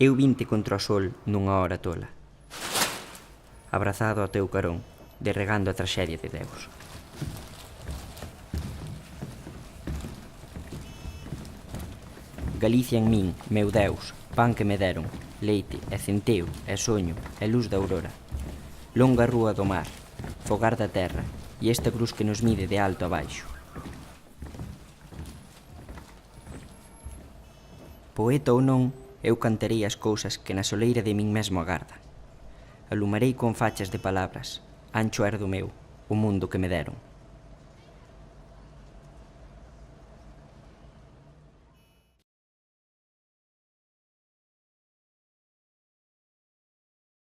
Eu vinte contra o sol nunha hora tola, abrazado ao teu carón, derregando a traxedia de Deus. Galicia en min, meu Deus, pan que me deron, leite e centeo e soño e luz da aurora. Longa rúa do mar, fogar da terra e esta cruz que nos mide de alto a baixo. Poeta ou non, eu cantarei as cousas que na soleira de min mesmo agarda. Alumarei con fachas de palabras, ancho erdo meu, o mundo que me deron.